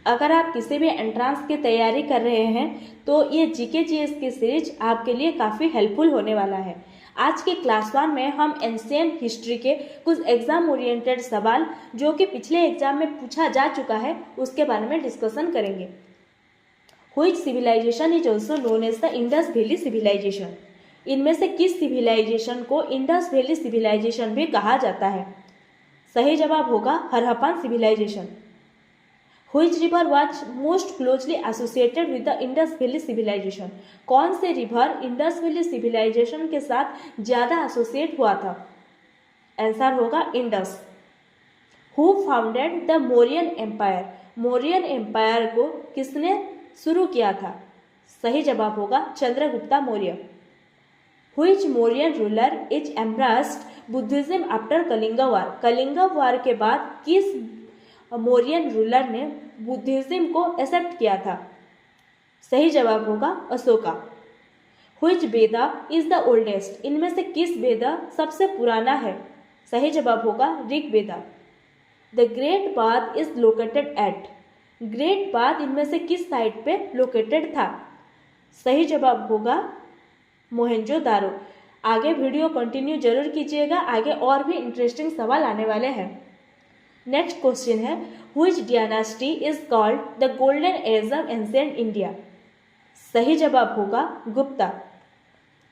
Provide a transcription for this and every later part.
अगर आप किसी भी एंट्रांस की तैयारी कर रहे हैं तो ये जीके जीएस की सीरीज आपके लिए काफ़ी हेल्पफुल होने वाला है। आज के क्लास 1 में हम एंशिएंट हिस्ट्री के कुछ एग्जाम ओरिएंटेड सवाल जो कि पिछले एग्जाम में पूछा जा चुका है उसके बारे में डिस्कशन करेंगे। Which civilization is also known as the Indus valley civilization? इनमें से किस सिविलाइजेशन को इंडस वैली सिविलाइजेशन भी कहा जाता है? सही जवाब होगा Harappan civilization. Which river was most closely associated with the Indus Valley Civilization? कौन से रिवर इंडस वैली सिविलाइजेशन के साथ ज़्यादा एसोसिएट हुआ था? आंसर होगा Indus. Who founded the Mauryan Empire? Mauryan empire को किसने शुरू किया था? सही जवाब होगा Chandragupta Maurya. Which Mauryan ruler is embraced Buddhism after Kalinga War? Kalinga वार के बाद किस मौर्यन रूलर ने बुद्धिज्म को एक्सेप्ट किया था? सही जवाब होगा Ashoka. Which Veda is the oldest? इनमें से किस वेदा सबसे पुराना है? सही जवाब होगा Rig Veda. The great bath is located at? Great bath इनमें से किस साइट पे लोकेटेड था? सही जवाब होगा मोहेंजोदारो। आगे वीडियो कंटिन्यू जरूर कीजिएगा, आगे और भी इंटरेस्टिंग सवाल आने वाले हैं। नेक्स्ट क्वेश्चन है which dynasty is called the golden age of ancient India? सही जवाब होगा Gupta.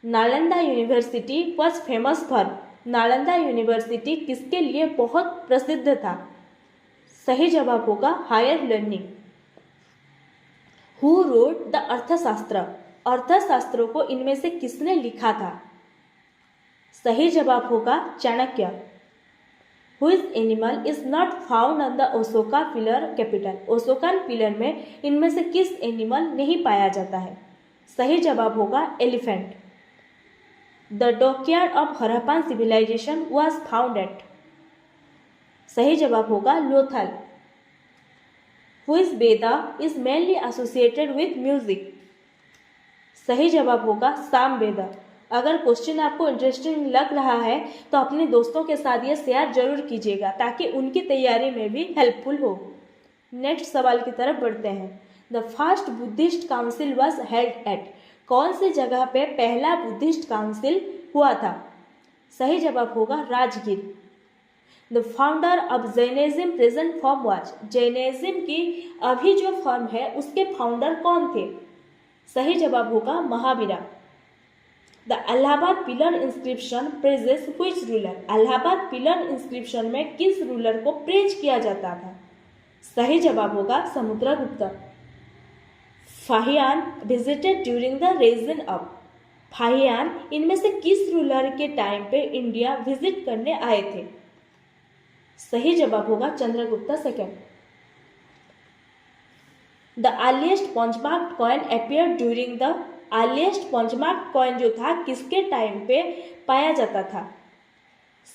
Nalanda university was famous for? Nalanda university किसके लिए बहुत प्रसिद्ध था? सही जवाब होगा higher learning. Who wrote the Arthashastra? अर्थशास्त्रों को इनमें से किसने लिखा था? सही जवाब होगा Chanakya. Which animal is not found on the Ashoka pillar capital? Ashokan pillar में इनमें से किस एनिमल नहीं पाया जाता है? सही जवाब होगा elephant. The dockyard of Harappan civilization was found at? सही जवाब होगा Lothal. Which Veda is mainly associated with music? सही जवाब होगा साम वेदा। अगर क्वेश्चन आपको इंटरेस्टिंग लग रहा है तो अपने दोस्तों के साथ ये शेयर जरूर कीजिएगा ताकि उनकी तैयारी में भी हेल्पफुल हो। नेक्स्ट सवाल की तरफ बढ़ते हैं। The first Buddhist council was held at? कौन सी जगह पे पहला बुद्धिस्ट काउंसिल हुआ था? सही जवाब होगा Rajgir. The founder of Jainism present form was? Jainism की अभी जो फॉर्म है उसके फाउंडर कौन थे? सही जवाब होगा Mahavira. The Allahabad pillar inscription praises which ruler? Allahabad pillar inscription में किस रूलर को प्रेज किया जाता था? सही जवाब होगा Samudragupta. Fahien visited during the region of? Fahien इनमें से किस रूलर के टाइम पे इंडिया विजिट करने आए थे? सही जवाब होगा Chandragupta second. The earliest punch mark coin appear during the? Earliest punch mark coin जो था किसके टाइम पे पाया जाता था?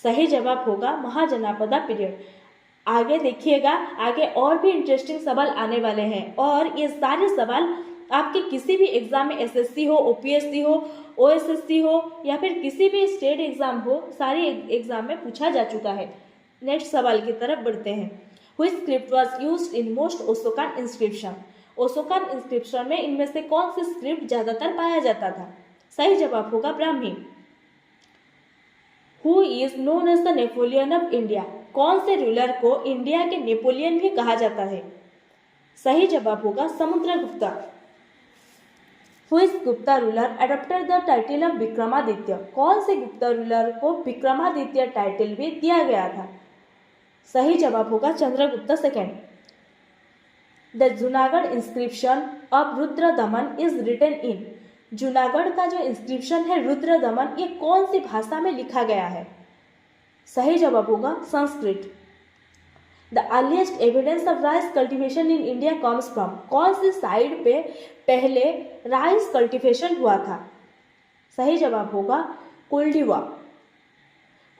सही जवाब होगा महाजनापदा पीरियड। आगे देखिएगा, आगे और भी इंटरेस्टिंग सवाल आने वाले हैं और ये सारे सवाल आपके किसी भी एग्जाम में एसएससी हो, ओपीएससी हो, ओएसएससी हो या फिर किसी भी स्टेट एग्जाम हो, सारे एग्जाम में पूछा जा चुका है। नेक्स्ट सवाल की तरफ बढ़ते हैं। Which script was used in most Ashokan inscription? Ashokan inscription में इनमें से कौन सी स्क्रिप्ट ज्यादातर पाया जाता था? सही जवाब होगा Brahmi. Who is known as the Napoleon of India? कौन से रूलर को इंडिया के नेपोलियन भी कहा जाता है? सही जवाब होगा Samudragupta. Which Gupta ruler adopted the title of Vikramaditya? कौन से गुप्ता रूलर को विक्रमादित्य टाइटल भी दिया गया था? सही जवाब होगा Chandragupta second. The Junagadh inscription of Rudra Daman is written in? Junagadh का जो इंस्क्रिप्शन है रुद्र दमन, ये कौन सी भाषा में लिखा गया है? सही जवाब होगा Sanskrit. The earliest evidence of rice cultivation in India comes from? कौन सी साइड पे पहले राइस कल्टिवेशन हुआ था? सही जवाब होगा कोल्डिवा।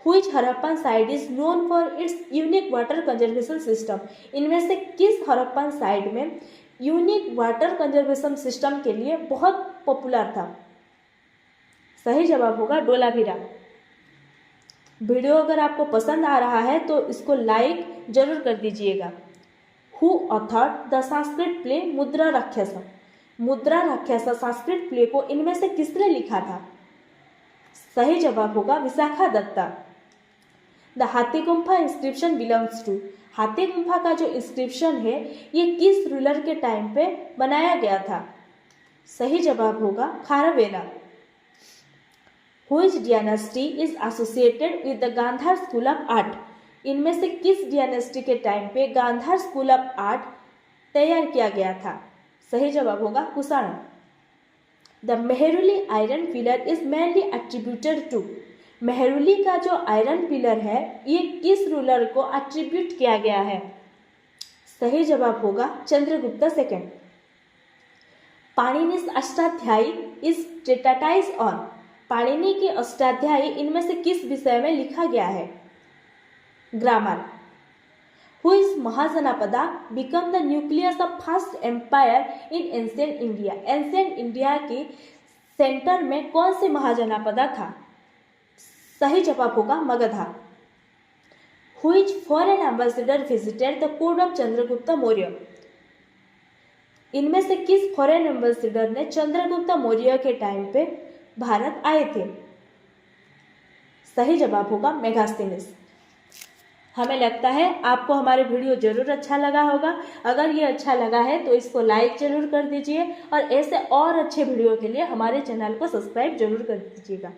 Which Harappan site is known for its unique water conservation system? इनमें से किस हड़प्पन साइट में यूनिक वाटर कंजर्वेशन सिस्टम के लिए बहुत पॉपुलर था? सही जवाब होगा डोलावीरा। वीडियो अगर आपको पसंद आ रहा है तो इसको लाइक जरूर कर दीजिएगा। Who authored the Sanskrit play मुद्रा राक्षस? मुद्रा राक्षस संस्कृत प्ले को इनमें से किसने लिखा था? सही जवाब होगा विशाखा दत्ता। द हाथी गुम्फा इंस्क्रिप्शन बिलोंग्स टू? हाथी गुम्फा का जो इंस्क्रिप्शन है ये किस रूलर के टाइम पे बनाया गया था? सही जवाब होगा Kharavela. Which dynasty is associated with the Gandhara school of art? इनमें से किस डायनेस्टी के टाइम पे गांधार स्कूल ऑफ आर्ट तैयार किया गया था? सही जवाब होगा Kushan. The Mehrauli iron pillar is mainly attributed to? Mehrauli का जो आयरन पिलर है ये किस रूलर को एट्रीब्यूट किया गया है? सही जवाब होगा Chandragupta second. Panini's Ashtadhyayi is treatise on? Panini के अष्टाध्यायी इनमें से किस विषय में लिखा गया है? Grammar. Who is Mahajanapada become the nucleus of first empire in ancient India? Ancient India के सेंटर में कौन से महाजनापदा था? सही जवाब होगा Magadha. Which foreign ambassador visited the court of Chandragupta Maurya? इनमें से किस फॉरेन एम्बेसडर ने चंद्रगुप्त मौर्य के टाइम पे भारत आए थे? सही जवाब होगा मेगास्थनीज। हमें लगता है आपको हमारे वीडियो जरूर अच्छा लगा होगा। अगर ये अच्छा लगा है तो इसको लाइक जरूर कर दीजिए और ऐसे और अच्छे वीडियो के लिए हमारे चैनल को सब्सक्राइब जरूर कर दीजिएगा।